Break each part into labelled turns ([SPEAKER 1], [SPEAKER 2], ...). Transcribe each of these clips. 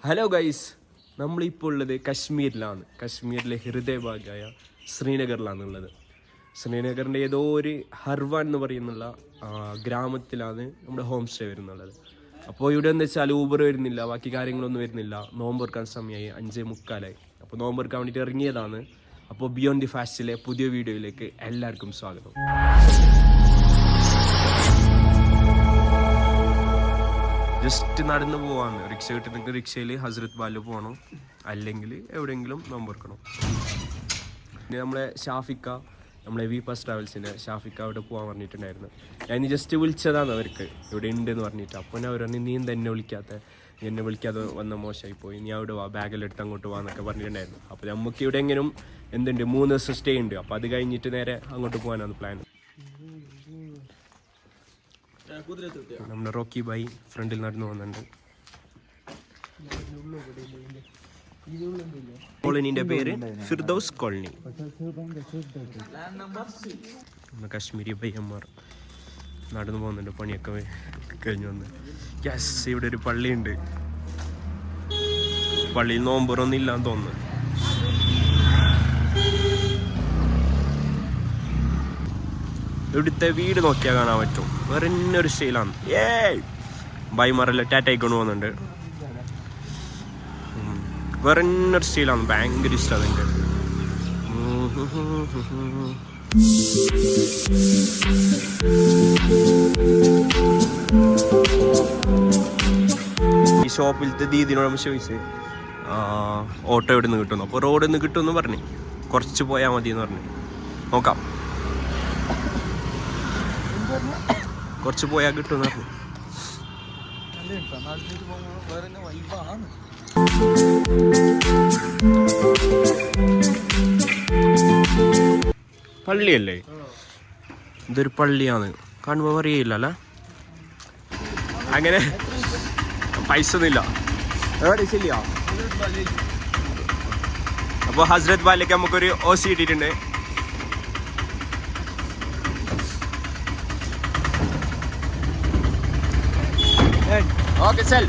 [SPEAKER 1] Hello guys, നമ്മളിപ്പോൾ ഉള്ളത് കശ്മീരിലാണ്. കശ്മീരിലെ ഹൃദയഭാഗമായ ശ്രീനഗറിലാണുള്ളത്. ശ്രീനഗറിൻ്റെ ഏതോ ഒരു ഹർവാൻ എന്ന് പറയുന്നുള്ള ഗ്രാമത്തിലാണ് നമ്മുടെ ഹോം സ്റ്റേ വരുന്നുള്ളത്. അപ്പോൾ ഇവിടെ എന്ന് വെച്ചാൽ ഊബർ വരുന്നില്ല, ബാക്കി കാര്യങ്ങളൊന്നും വരുന്നില്ല. നോമ്പെടുക്കാൻ സമയമായി 5:45. അപ്പോൾ നോമ്പെടുക്കാൻ വേണ്ടിയിട്ട് ഇറങ്ങിയതാണ്. അപ്പോൾ ബിയോണ്ട് ദി ഫാസ്റ്റിലെ പുതിയ വീഡിയോയിലേക്ക് എല്ലാവർക്കും സ്വാഗതം. ജസ്റ്റ് നടന്നു പോവാണ്. റിക്ഷ കിട്ടുന്നെങ്കിൽ റിക്ഷയിൽ ഹസ്രത്ത് ബാല് പോകണം, അല്ലെങ്കിൽ എവിടെയെങ്കിലും നോമ്പെടുക്കണം. പിന്നെ നമ്മളെ ഷാഫിക്ക, നമ്മളെ വിപാസ് ട്രാവൽസിൻ്റെ ഷാഫിക്ക അവിടെ പോകാൻ പറഞ്ഞിട്ടുണ്ടായിരുന്നു. ഞാൻ ജസ്റ്റ് വിളിച്ചതാണ് അവർക്ക് ഇവിടെ ഉണ്ടെന്ന് പറഞ്ഞിട്ട്. അപ്പോൾ ഞാൻ അവർ നീ എന്നെ വിളിക്കാതെ വന്ന മോശമായി പോയി, നീ അവിടെ വാ, ബാഗെല്ലാം എടുത്ത് അങ്ങോട്ട് പോകാന്നൊക്കെ പറഞ്ഞിട്ടുണ്ടായിരുന്നു. അപ്പോൾ നമുക്ക് ഇവിടെ എങ്ങനെയും എന്തുണ്ട് 3 ദിവസം സ്റ്റേ ഉണ്ട്. അപ്പോൾ അത് കഴിഞ്ഞിട്ട് നേരെ അങ്ങോട്ട് പോകാനാണ് പ്ലാൻ. നമ്മുടെ റോക്കി ബായി ഫ്രണ്ടിൽ നടന്നു പോകുന്നുണ്ട്. കോളനീൻ്റെ പേര് ഫിർദൌസ് കോളനി. നമ്മുടെ കാശ്മീരി പയ്യന്മാർ നടന്നു പോകുന്നുണ്ട്, പണിയൊക്കെ കഴിഞ്ഞു വന്ന്. യെസ്, ഇവിടെ ഒരു പള്ളിയുണ്ട്. പള്ളിയിൽ നോമ്പറൊന്നും ഇല്ലാന്ന് തോന്നുന്നു. ഇവിടുത്തെ വീട് നോക്കിയാൽ കാണാൻ പറ്റും, വേറെ ഒരു സ്റ്റൈലാണ്. ബൈമാരെല്ലാം ടാറ്റായിക്കൊണ്ട് പോകുന്നുണ്ട്. വേറെ ഒരു സ്റ്റൈലാണ്, ഭയങ്കര ഇഷ്ടമാണ് എനിക്ക്. ഈ ഷോപ്പിലത്തെ ദീദിനോട് ചോദിച്ച് ഓട്ടോ എവിടെ നിന്ന് കിട്ടുന്നു. അപ്പോൾ റോഡിൽ നിന്ന് കിട്ടുമെന്ന് പറഞ്ഞു, കുറച്ച് പോയാൽ മതി എന്ന് പറഞ്ഞു. നോക്കാം, കുറച്ച് പോയാൽ കിട്ടുമെന്ന് പറഞ്ഞു. പള്ളിയല്ലേ? ഇതൊരു പള്ളിയാണ്, കാണുമ്പോൾ അറിയില്ല അല്ലേ? അങ്ങനെ പൈസ ഒന്നുമില്ല. അപ്പോൾ ഹസ്രത്ത് ബാലിക്ക് നമുക്കൊരു OC ഇട്ടിട്ടുണ്ട്. Okay cell.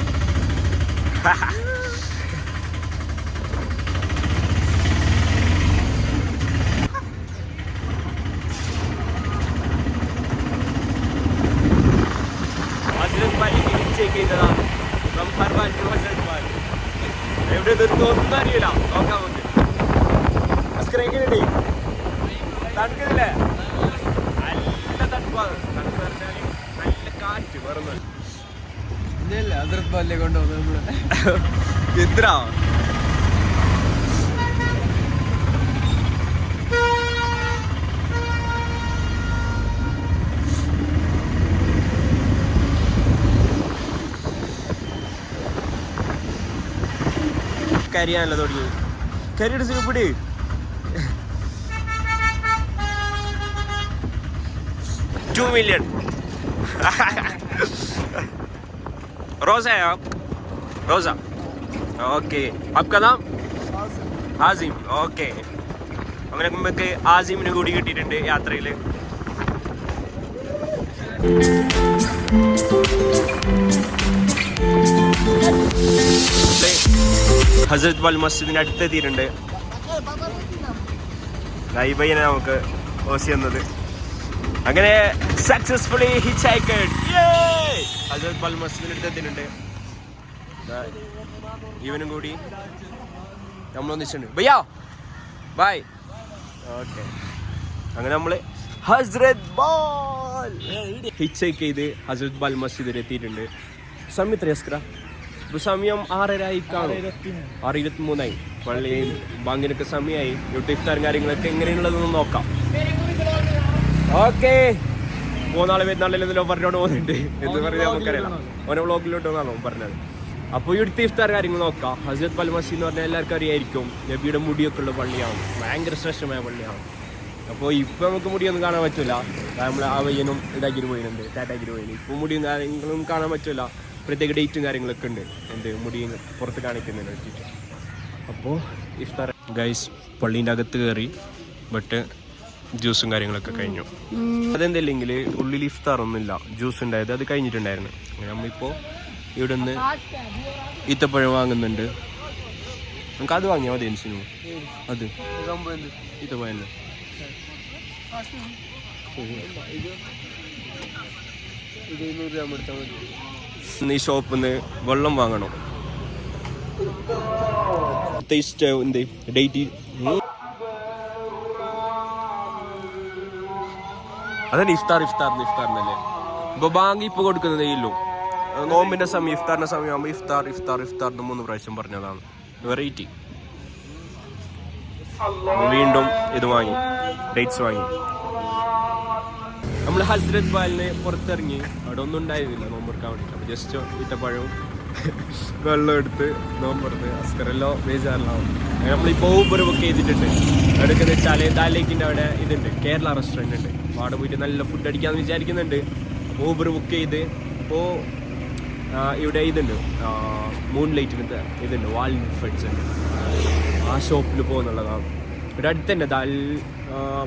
[SPEAKER 1] എവിടെ നിർത്തുമൊന്നും അറിയില്ല, നോക്കാം നമുക്ക്. എങ്ങനെയുണ്ട്? തണുക്കുന്നില്ലേ? നല്ല തണുപ്പാണ്. തണുപ്പ് പറഞ്ഞാൽ നല്ല കാറ്റ് വേറെ ഹസ്രത്ത് കൊണ്ടുപോകുന്നത് എന്തിനാ? കരിയാണല്ലോ തുടങ്ങി. കരിയുടെ സിഗപ്പിടി $2 million. रोज़ा है आप? रोज़ा, ओके. आपका नाम? ആസിം. ഓക്കെ, അങ്ങനെ നമുക്ക് ആസിമിന് കൂടി കിട്ടിയിട്ടുണ്ട് യാത്രയിൽ. ഹസ്രത്ത് ബാൽ മസ്ജിദിന് അടുത്തെത്തിയിട്ടുണ്ട്. ലൈബയ്യനെ നമുക്ക് OC എന്നത്. അങ്ങനെ സക്സസ്ഫുള്ളി ഹിച്ച് ഹൈക്കഡ്. ഹസ്രത്ത് ബാൽ മസ്ജിദിന് അടുത്തെത്തിയിട്ടുണ്ട്. ഇവനും കൂടി നമ്മളൊന്നിച്ചുണ്ട്. ഭയ്യാ ബൈ. ഓക്കെ, അങ്ങനെ നമ്മള് ഹസ്രത്ത് ബാൽ ഹിച്ച് ഹൈക്ക് ചെയ്ത് ഹസ്രത്ത് ബാൽ മസ്ജിദിൽ എത്തിയിട്ടുണ്ട്. സമയം എത്ര യസ്കര? സമയം 6:30 കാണും, 6:23 പള്ളിയിൽ ബാങ്കിനൊക്കെ സമയമായി. ഇഫ്താറും കാര്യങ്ങളൊക്കെ എങ്ങനെയുള്ളതെന്ന് നോക്കാം. ഓക്കെ, മൂന്നാളെ പെരുന്നാളിലെന്നല്ലോ പറഞ്ഞോണ്ട് പോകുന്നുണ്ട് എന്ന് പറഞ്ഞാൽ നമുക്കറിയാം. ഓരോ വ്ളോഗിലോട്ടാണോ പറഞ്ഞത്. അപ്പോൾ ഇവിടുത്തെ ഇഫ്താർ കാര്യങ്ങൾ നോക്കാം. ഹസ്രത്ത് ബാൽ മസ്ജിദ് എന്ന് പറഞ്ഞാൽ എല്ലാവർക്കും അറിയായിരിക്കും, നബിയുടെ മുടിയൊക്കെ ഉള്ള പള്ളിയാണ്, ഭയങ്കര ശ്രേഷ്ഠമായ പള്ളിയാണ്. അപ്പോൾ ഇപ്പോൾ നമുക്ക് മുടിയൊന്നും കാണാൻ പറ്റില്ല, നമ്മൾ ആ വയ്യനും ഇതാക്കിയിട്ട് പോയിട്ടുണ്ട്, ടാറ്റാക്കിയിട്ട് പോയിന്. ഇപ്പോൾ മുടിയും കാര്യങ്ങളൊന്നും കാണാൻ പറ്റില്ല, പ്രത്യേക ഡേറ്റും കാര്യങ്ങളൊക്കെ ഉണ്ട് എന്ത് മുടി പുറത്ത് കാണിക്കുന്നതിന് പറ്റിയിട്ട്. അപ്പോൾ ഇഫ്താർ ഗൈസ് പള്ളീൻ്റെ അകത്ത് കയറി, ബട്ട് ജ്യൂസും കാര്യങ്ങളൊക്കെ കഴിഞ്ഞു. അതെന്തല്ലെങ്കിൽ ഉള്ളിൽ ഇഫ്താർ ഒന്നുമില്ല, ജ്യൂസ് ഉണ്ടായത് അത് കഴിഞ്ഞിട്ടുണ്ടായിരുന്നു. നമ്മളിപ്പോൾ ഇവിടെ നിന്ന് ഈത്തപ്പഴം വാങ്ങുന്നുണ്ട്. നമുക്ക് അത് വാങ്ങിയാൽ മതി എനിസിനു. അത് ഈത്തപ്പഴം ഈ ഷോപ്പിൽ നിന്ന് വെള്ളം വാങ്ങണം. ഡേറ്റ് അതന്നെ ഇഫ്താറിനല്ലേ ഇപ്പൊ ബാങ്ക് ഇപ്പൊ കൊടുക്കുന്നതേ ഇല്ലു. നോമ്പിന്റെ സമയം ഇഫ്താറിന്റെ സമയമാകുമ്പോ ഇഫ്താറിന് 3 പ്രാവശ്യം പറഞ്ഞതാണ്. വെറൈറ്റി. വീണ്ടും ഇത് വാങ്ങി, ഡേറ്റ്സ് വാങ്ങി. നമ്മൾ ഹസ്രത് ബാലിന് പുറത്തിറങ്ങി. അവിടെ ഒന്നും ഉണ്ടായിരുന്നില്ല നോമ്പെടുക്കാൻ വേണ്ടിയിട്ട്. അപ്പൊ ജസ്റ്റ് ഈത്തപ്പഴവും വെള്ളം എടുത്ത് നോമ്പെടുത്ത് അസ്കറല്ലോ ബേജാറിലാവും. നമ്മളിപ്പോൾ ഊബർ ബുക്ക് ചെയ്തിട്ടുണ്ട്. എവിടെയെന്ന് വെച്ചാൽ ദാൽ ലേക്കിൻ്റെ അവിടെ ഇതുണ്ട്, കേരള റെസ്റ്റോറൻറ്റ് ഉണ്ട്. അപ്പോൾ അവിടെ പോയിട്ട് നല്ല ഫുഡ് അടിക്കാമെന്ന് വിചാരിക്കുന്നുണ്ട്. അപ്പോൾ ഊബർ ബുക്ക് ചെയ്ത് ഇപ്പോൾ ഇവിടെ ഇതുണ്ട്, മൂൺ ലൈറ്റിന് ഇതുണ്ട്, വാൾനട്ട് ഫെഡ്സ് ഉണ്ട്. ആ ഷോപ്പിൽ പോകുന്നുള്ളതാണ്. ഇവിടെ അടുത്ത് തന്നെ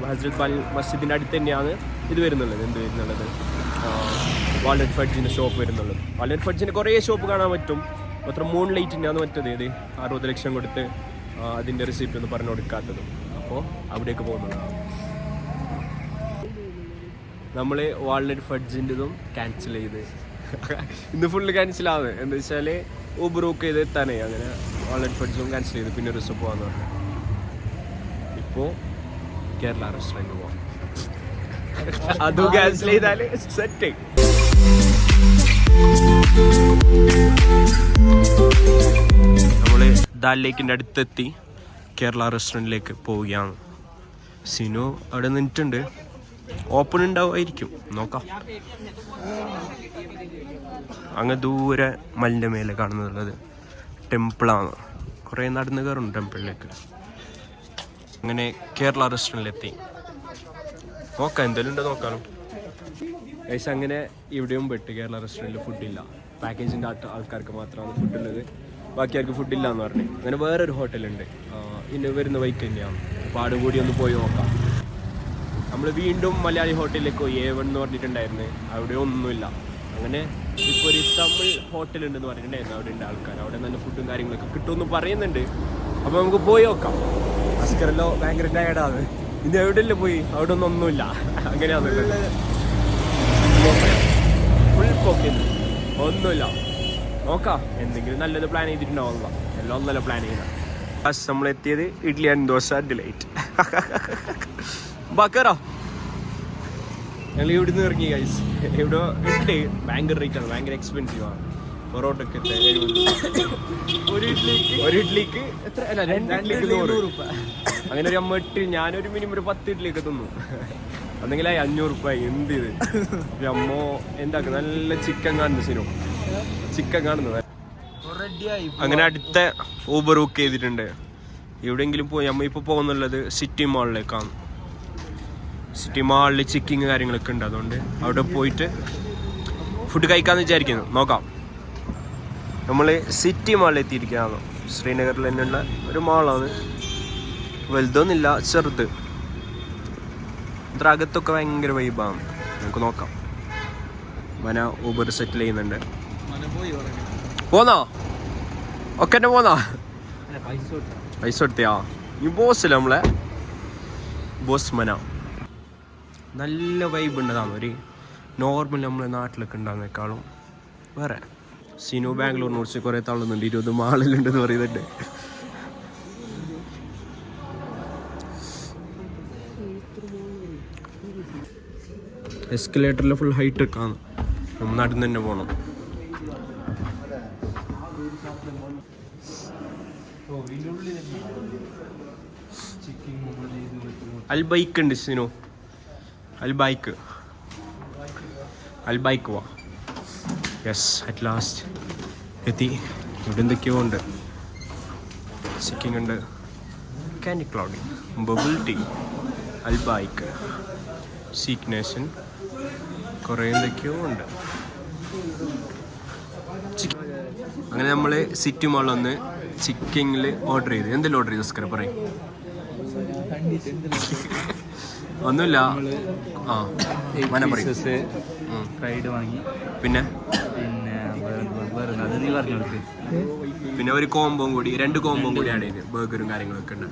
[SPEAKER 1] ഹസ്രത് ബാൽ മസ്ജിദിൻ്റെ അടുത്ത് തന്നെയാണ് ഇത് വരുന്നുള്ളത്. വാൾനട്ട് ഫഡ്ജിൻ്റെ ഷോപ്പ് വരുന്നുള്ളത്. വാൾനട്ട് ഫഡ്ജിൻ്റെ കുറേ ഷോപ്പ് കാണാൻ പറ്റും. മാത്രം മൂൺ ലൈറ്റിൻ്റെ ആണ് മറ്റത് 60 ലക്ഷം കൊടുത്ത് അതിൻ്റെ റെസിപ്റ്റ് ഒന്നും പറഞ്ഞു കൊടുക്കാത്തത്. അപ്പോൾ അവിടേക്ക് പോകുന്നുള്ളതാണ്. നമ്മൾ വാൾനട്ട് ഫഡ്ജിൻ്റെതും ക്യാൻസൽ ചെയ്ത് ഇന്ന് ഫുള്ള് ക്യാൻസലാണ്. എന്താ വെച്ചാൽ ഊബർ ബുക്ക് ചെയ്ത് എത്താനേ. അങ്ങനെ വാൾനട്ട് ഫഡ്ജും ക്യാൻസൽ ചെയ്ത് പിന്നെ ഒരു ദിവസം പോകാമെന്ന് പറഞ്ഞു. ഇപ്പോൾ കേരള റെസ്റ്റോറൻറ്റ് പോവാം. അതും ക്യാൻസൽ ചെയ്താൽ സെറ്റ്. നമ്മള് ദാൽ ലേക്കിൻ്റെ അടുത്തെത്തി കേരള റെസ്റ്റോറൻറ്റിലേക്ക് പോവുകയാണ്. സിനു അവിടെ നിന്നിട്ടുണ്ട്. ഓപ്പൺ ഉണ്ടാവുമായിരിക്കും, നോക്കാം. അങ്ങ് ദൂരെ മലിൻ്റെ മേലെ കാണുന്നുള്ളത് ടെമ്പിളാണ്. കുറേ നടന്ന് കയറും ടെമ്പിളിലേക്ക്. അങ്ങനെ കേരള റെസ്റ്റോറൻറ്റിലെത്തി. നോക്കാം എന്തെങ്കിലും ഉണ്ടോ നോക്കാനും. ഏകദേശം അങ്ങനെ ഇവിടെയും പെട്ട് കേരള റെസ്റ്റോറൻറ്റിൽ ഫുഡില്ല. പാക്കേജിൻ്റെ ആൾക്കാർക്ക് മാത്രമാണ് ഫുഡുള്ളത്, ബാക്കി ആർക്ക് ഫുഡില്ല എന്ന് പറഞ്ഞു. അങ്ങനെ വേറൊരു ഹോട്ടലുണ്ട്, ഇനി വരുന്ന വൈക്ക് തന്നെയാണ്. അപ്പോൾ ആടും കൂടി ഒന്ന് പോയി നോക്കാം. നമ്മൾ വീണ്ടും മലയാളി ഹോട്ടലിലേക്ക് പോയി. A1 എന്ന് പറഞ്ഞിട്ടുണ്ടായിരുന്നു, അവിടെ ഒന്നുമില്ല. അങ്ങനെ ഇപ്പോൾ ഒരു തമിഴ് ഹോട്ടലുണ്ടെന്ന് പറഞ്ഞിട്ടുണ്ടായിരുന്നു. അവിടെ ഉണ്ട് ആൾക്കാർ, അവിടെ നല്ല ഫുഡും കാര്യങ്ങളൊക്കെ കിട്ടുമെന്ന് പറയുന്നുണ്ട്. അപ്പോൾ നമുക്ക് പോയി നോക്കാം. അസ്കറല്ലോ ഭയങ്കര ടയർഡാണ്. ഇനി എവിടെയല്ലേ പോയി, അവിടെ ഒന്നുമില്ല. അങ്ങനെയാണുള്ളത്, ഫുൾ പോക്കിന്ന് ഒന്നുമില്ല. നോക്കാം, എന്തെങ്കിലും നല്ലത് പ്ലാൻ ചെയ്തിട്ടുണ്ടാവുക. എല്ലാം നല്ല പ്ലാൻ ചെയ്യുന്ന. ഫസ്റ്റ് നമ്മളെത്തിയത് ഇഡ്ലി ആൻഡ് ദോശ ഡിലൈറ്റ്. ബക്കറോ ഞങ്ങൾ ഇവിടുന്ന് ഇറങ്ങി ഗൈസ്. ഇവിടെ ഉണ്ട്, ഭയങ്കര റേറ്റ് ആണ്, ഭയങ്കര എക്സ്പെൻസീവ് ആണ്. പൊറോട്ടക്ക് ഒരു ഇഡ്ലിക്ക് എത്ര, അല്ല 2 ഇഡ്ലിക്ക് 100 രൂപ. അങ്ങനെ ഒരു 8, ഞാനൊരു മിനിമം ഒരു 10 ഇഡ്ലിയൊക്കെ തിന്നു. അന്നെങ്കിലായി 500 രൂപ. എന്ത് ഇത് അമ്മോ, എന്താക്കും. നല്ല ചിക്കൻ കാണുന്നു സിനു, ചിക്കൻ കാണുന്നത്. അങ്ങനെ അടുത്ത ഊബർ ബുക്ക് ചെയ്തിട്ടുണ്ട്. എവിടെയെങ്കിലും പോയി. അമ്മ ഇപ്പോൾ പോകുന്നുള്ളത് സിറ്റി മാളിലേക്കാണ്. സിറ്റി മാളിൽ ചിക്കിങ് കാര്യങ്ങളൊക്കെ ഉണ്ട്. അതുകൊണ്ട് അവിടെ പോയിട്ട് ഫുഡ് കഴിക്കാമെന്ന് വിചാരിക്കുന്നു. നോക്കാം. നമ്മൾ സിറ്റി മാളിൽ എത്തിയിരിക്കുകയാണ്. ശ്രീനഗറിൽ തന്നെയുള്ള ഒരു മാളാണ്. വലുതൊന്നുമില്ല, ചെറുത്. അത്ര അകത്തൊക്കെ ഭയങ്കര വൈബാണ്. നമുക്ക് നോക്കാം. മന ഊബർ സെറ്റിൽ ചെയ്യുന്നുണ്ട്. പോന്നാ ഒക്കെ തന്നെ പോന്നാ, പൈസ കൊടുത്തിയാ. ഈ ബോസില്ല നമ്മളെ ബോസ് മന. നല്ല വൈബ് ഉണ്ടതാണ്. ഒരു നോർമൽ നമ്മളെ നാട്ടിലൊക്കെ ഉണ്ടാകുന്നേക്കാളും വേറെ. സിനു ബാംഗ്ലൂരിനെ കുറിച്ച് കുറേ തള്ളുന്നുണ്ട്. 20 മാളിലുണ്ടെന്ന് പറയുന്നുണ്ട്. എസ്കലേറ്ററിൽ ഫുൾ ഹൈറ്റ് ഒക്കെ ആണ്. നമ്മൾ നടന്ന് തന്നെ പോകണം. അൽബൈക്ക് ഉണ്ട് സിനു, അൽബൈക്ക് വാ. യെസ്, അറ്റ് ലാസ്റ്റ് എത്തി. ഇവിടെ എന്തൊക്കെയോ ഉണ്ട്. ചിക്കിങ് ഉണ്ട്, candy clouding, bubble tea, Albaik, സീക്ക് നേഷൻ, കുറേ എന്തൊക്കെയോ ഉണ്ട്. അങ്ങനെ നമ്മൾ സിറ്റി മാളിൽ വന്ന് ചിക്കിങ്ങിൽ ഓർഡർ ചെയ്ത്. എന്തെങ്കിലും ഓർഡർ ചെയ്ത് സ്കർ പറയും. ഒന്നുമില്ല.
[SPEAKER 2] ഫ്രൈഡ് വാങ്ങി.
[SPEAKER 1] പിന്നെ
[SPEAKER 2] വേറെ
[SPEAKER 1] പിന്നെ ഒരു കോംബോം കൂടി 2 കോംബോം കൂടി ആഡ് ചെയ്ത് ബർഗറും കാര്യങ്ങളൊക്കെ ഉണ്ട്.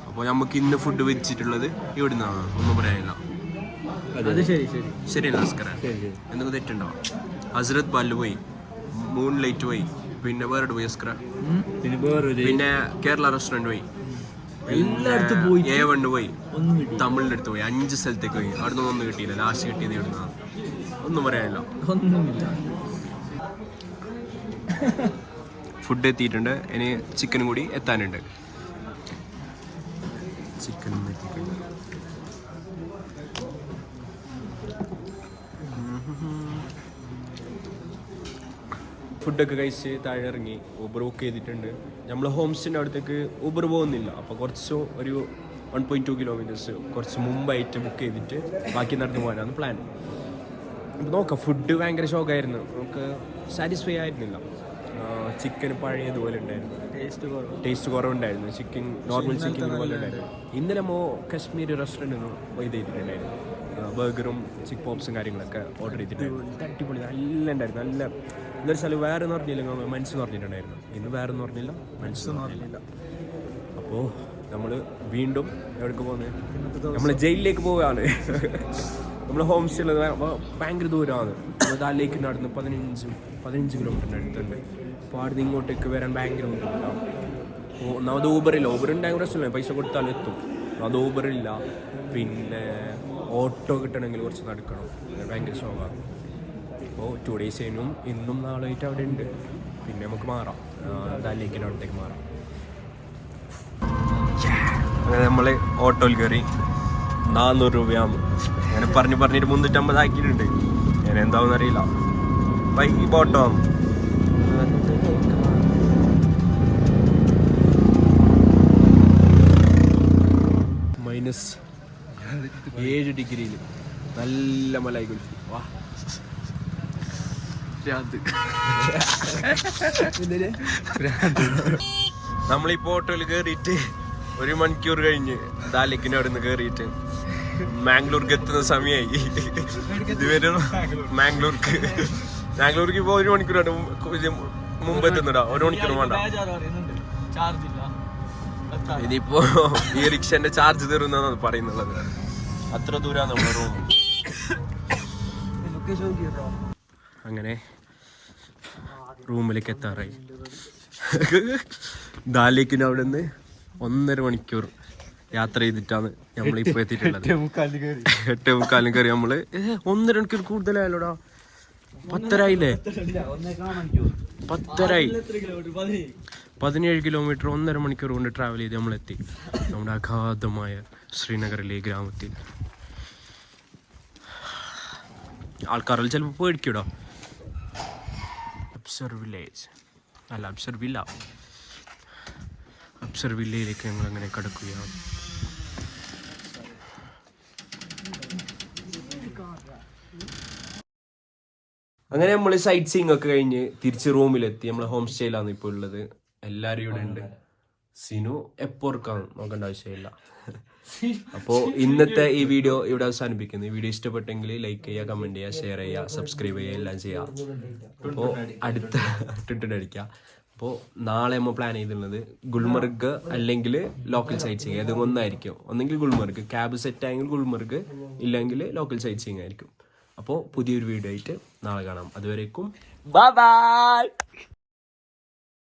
[SPEAKER 1] അപ്പോൾ നമുക്ക് ഇന്ന് ഫുഡ് വെച്ചിട്ടുള്ളത് ഇവിടുന്നാണ്, ഒന്നും പറയാനില്ല. ശരിയല്ല നമസ്കാരം, എന്തെങ്കിലും തെറ്റുണ്ടോ? ഹസ്രത്ത് ബല്ല് പോയി, മൂൺ ലൈറ്റ് പോയി, പിന്നെ വേറെ പോയി അസ്കര, പിന്നെ കേരള റെസ്റ്റോറൻറ്റ് പോയി, എല്ലായിടത്തും പോയി, A1 പോയി, തമിഴിൻ്റെ അടുത്ത് പോയി, 5 സ്ഥലത്തേക്ക് പോയി. അവിടെ നിന്ന് ഒന്നും കിട്ടിയില്ല. ലാസ്റ്റ് കിട്ടിയത് ഇവിടുന്നാണ്, ഒന്നും പറയാനില്ല. ഫുഡ് എത്തിയിട്ടുണ്ട്, ഇനി ചിക്കനും കൂടി എത്താനുണ്ട്. ചിക്കനും എത്തിയിട്ടുണ്ട്. ഫുഡൊക്കെ കഴിച്ച് താഴെ ഇറങ്ങി ഊബർ ബുക്ക് ചെയ്തിട്ടുണ്ട്. നമ്മൾ ഹോം സ്റ്റേൻ്റെ അടുത്തേക്ക് ഊബർ പോകുന്നില്ല, അപ്പോൾ കുറച്ച് ഒരു 1.2 കിലോമീറ്റേഴ്സ് കുറച്ച് മുമ്പായിട്ട് ബുക്ക് ചെയ്തിട്ട് ബാക്കി നടന്നു പോകാനാണ് പ്ലാൻ. അപ്പോൾ നോക്കാം. ഫുഡ് ഭയങ്കര ഷോക്കായിരുന്നു, നമുക്ക് സാറ്റിസ്ഫൈ ആയിരുന്നില്ല. ചിക്കൻ പഴയതുപോലെ ഉണ്ടായിരുന്നു, ടേസ്റ്റ് കുറവുണ്ടായിരുന്നു. ചിക്കൻ നോർമൽ ചിക്കൻ പോലെ ഉണ്ടായിരുന്നു. ഇന്നലെ കാശ്മീർ റെസ്റ്റോറൻറ്റിൽ നിന്ന് ഇത് ചെയ്തിട്ടുണ്ടായിരുന്നു, ബർഗറും ചിക്ക് പോപ്സും കാര്യങ്ങളൊക്കെ ഓർഡർ ചെയ്തിട്ടുണ്ടായിരുന്നു. അടിപൊളി നല്ല ഉണ്ടായിരുന്നു. നല്ല എന്നൊരു സ്ഥലം വേറെ എന്ന് പറഞ്ഞില്ല, മനസ്സെന്ന് പറഞ്ഞിട്ടുണ്ടായിരുന്നു. ഇന്ന് വേറെ എന്ന് പറഞ്ഞില്ല, മനസ്സെന്ന് പറഞ്ഞില്ല. അപ്പോൾ നമ്മൾ വീണ്ടും എവിടേക്ക് പോകുന്നത്? നമ്മൾ ജയിലിലേക്ക് പോവുകയാണ്. നമ്മൾ ഹോം സ്റ്റേയിൽ ഭയങ്കര ദൂരമാണ്. അതിലേക്ക് നടന്ന് 15 കിലോമീറ്ററിൻ്റെ അടുത്തുണ്ട്. അപ്പോൾ അവിടെ നിന്ന് ഇങ്ങോട്ടേക്ക് വരാൻ ഭയങ്കര ബുദ്ധിമുട്ടാണ്. അപ്പോൾ ഒന്നാമത് ഊബറില്ല. ഊബർ ഉണ്ടായ പ്രശ്നമില്ല, പൈസ കൊടുത്താലും എത്തും. അത് ഊബറില്ല. പിന്നെ ഓട്ടോ കിട്ടണമെങ്കിൽ കുറച്ച് നടക്കണം, ഭയങ്കര ഷോക്കാണ്. അപ്പോൾ 2 days കഴിഞ്ഞും ഇന്നും നാളായിട്ട് അവിടെ ഉണ്ട്. പിന്നെ നമുക്ക് മാറാം, ദാലിലേക്കിൻ്റെ അവിടത്തേക്ക് മാറാം. അങ്ങനെ നമ്മൾ ഓട്ടോയിൽ കയറി 400 രൂപയാണ്. അങ്ങനെ പറഞ്ഞിട്ട് 350 ആക്കിയിട്ടുണ്ട്. ഞാൻ എന്താണെന്ന് അറിയില്ല. ഈ ഓട്ടോ -7 ഡിഗ്രിയിൽ നല്ല മലായി കുൽഫി. വാ, നമ്മളിപ്പോ ഓട്ടോയിൽ കയറിയിട്ട് 1 മണിക്കൂർ കഴിഞ്ഞ് ദാലിക്കിൻ്റെ അവിടെ നിന്ന് കയറിയിട്ട് മാംഗ്ലൂർക്ക് എത്തുന്ന സമയമായി. ഇതുവരെ മാംഗ്ലൂർക്ക് ഇപ്പോൾ 1 മണിക്കൂറാണ് മുമ്പ് എത്തുന്നടാ. 1 മണിക്കൂർ വേണ്ട. ഇനിയിപ്പോ ഈ റിക്ഷന്റെ ചാർജ് തരുന്നാണ് പറയുന്നുള്ളത്. അത്ര ദൂരാണ് നമ്മുടെ റൂം. അങ്ങനെ റൂമിലേക്ക് എത്താറായി. ദാലിക്കിന് അവിടെ നിന്ന് 1.5 മണിക്കൂർ യാത്ര ചെയ്തിട്ടാണ് നമ്മളിപ്പോൾ എത്തിയിട്ടുള്ളത്. 8:45 കയറി. നമ്മള് 1.5 മണിക്കൂർ കൂടുതലായല്ലോടാ. 10 ആയില്ലേ? 10 ആയി. 17 കിലോമീറ്റർ 1.5 മണിക്കൂർ കൊണ്ട് ട്രാവൽ ചെയ്ത് നമ്മളെത്തി നമ്മുടെ അഗാധമായ ശ്രീനഗറിലെ ഗ്രാമത്തിൽ. ആൾക്കാരിൽ ചിലപ്പോൾ പേടിക്കൂടാ. അബ്സർ വില്ലയിലേക്ക് ഞങ്ങൾ അങ്ങനെ കടക്കുകയാണ്. അങ്ങനെ നമ്മൾ സൈറ്റ് സീയിങ് ഒക്കെ കഴിഞ്ഞ് തിരിച്ച് റൂമിലെത്തി. നമ്മൾ ഹോം സ്റ്റേയിലാണ് ഇപ്പോൾ ഉള്ളത്. എല്ലാവരും ഇവിടെ ഉണ്ട്. സിനു എപ്പോൾ ഓർക്കാം, നോക്കേണ്ട ആവശ്യമില്ല. അപ്പോൾ ഇന്നത്തെ ഈ വീഡിയോ ഇവിടെ അവസാനിപ്പിക്കുന്നു. ഈ വീഡിയോ ഇഷ്ടപ്പെട്ടെങ്കിൽ ലൈക്ക് ചെയ്യുക, കമൻറ്റ് ചെയ്യുക, ഷെയർ ചെയ്യുക, സബ്സ്ക്രൈബ് ചെയ്യുക, എല്ലാം ചെയ്യുക. അപ്പോൾ അടുത്ത അടിക്കുക. അപ്പോൾ നാളെ നമ്മൾ പ്ലാൻ ചെയ്തിരുന്നത് ഗുൽമർഗ് അല്ലെങ്കിൽ ലോക്കൽ സൈറ്റ് സീയിങ് ഏതെങ്കിലും ഒന്നായിരിക്കും. ഒന്നെങ്കിൽ ഗുൽമർഗ്, ക്യാബ് സെറ്റ് ആയെങ്കിൽ ഗുൽമർഗ്, ഇല്ലെങ്കിൽ ലോക്കൽ സൈറ്റ് സീയിങ് ആയിരിക്കും. അപ്പോൾ പുതിയൊരു വീഡിയോ ആയിട്ട് നാളെ കാണാം. അതുവരേക്കും ബൈ ബൈ.